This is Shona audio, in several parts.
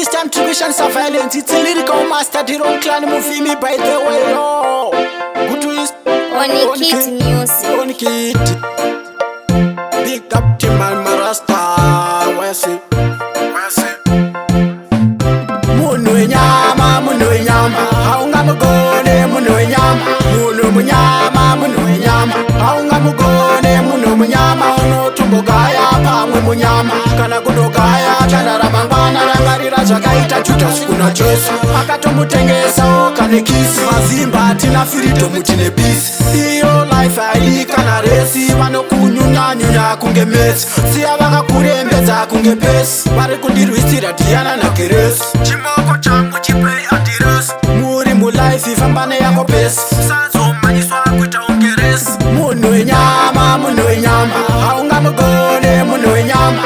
This time tribulation surveillance, it's a lyrical master, the wrong clan movie me by the way, yo. Good twist, Onikit music. Onikit. Big up to man Marasta, where's it? Munu nyama, haunga mugone, munu nyama, haunga mugone, munu munyama, ono tumbogaya, pamwe munyama, kana kudogaya, chana ramangwana, rangarira chakaita chuta sikuna Jesu, akatomutengesa kanekisi, mazimba tina freedom tine peace. Iyo life ailika na resi, vanokunyunya kunge mesi, siya vakakurembedza kunge pesi, vari kundirwisira Diana na Keresi. Chimoko changu chipei adiresi, muri mu life ifambane yako pesi, sazomanyiswa kuita ungeresi. Munu wenyama, haunga mugone, munu wenyama,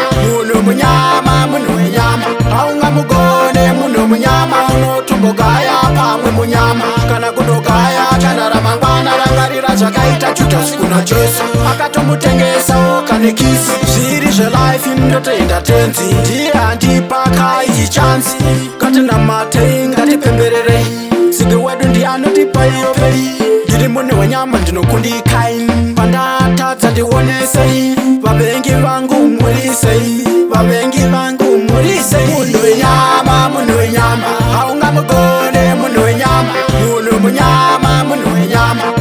haunga mugone, munu munyama, unotumbogaya pamwe munyama, kana kudogaya, chana ramangwana, rangarira chakaita chuta sikuna Jesu, akatomutengesa kanekisi, zviri zvelife indotoenda tenzi, ndiye andipaka ichi chansi, katina matei ngatipembererei, sigi wedu ndianotipa iyo pei, ndiri mune wenyama ndinokundikai, pandatadza ndionesei, vavengi vangu murisei, munu wenyama, haunga mugone, munu wenyama,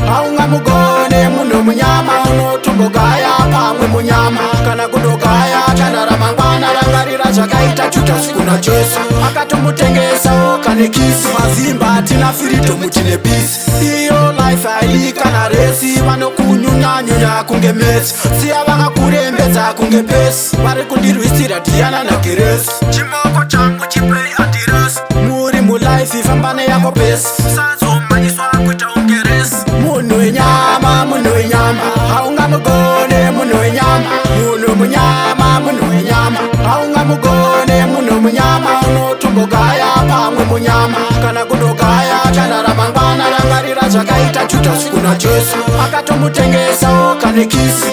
haunga mugone, munu munyama, unotumbogaya pamwe munyama, kana kudogaya, chana ramangwana, rangarira chakaita chuta sikuna Jesu, akatomutengesa kanekisi, mazimba tina freedom tine peace. Iyo life ailika na resi, vanokunyunya kunge mesi, siya vakakurembedza kunge pesi, vari kundirwisira Diana na Keresi. Chimoko changu chipei adiresi, muri mu life ifambane yako pesi, sazomanyiswa kuita ungeresi. Munu wenyama, haunga mugone, munu munyama, haunga mugone, munu munyama, unotumbogaya pamwe munyama, kana kudogaya, chana ramangwana, rangarira chakaita chuta sikuna Jesu, akatomutengesa kanekisi.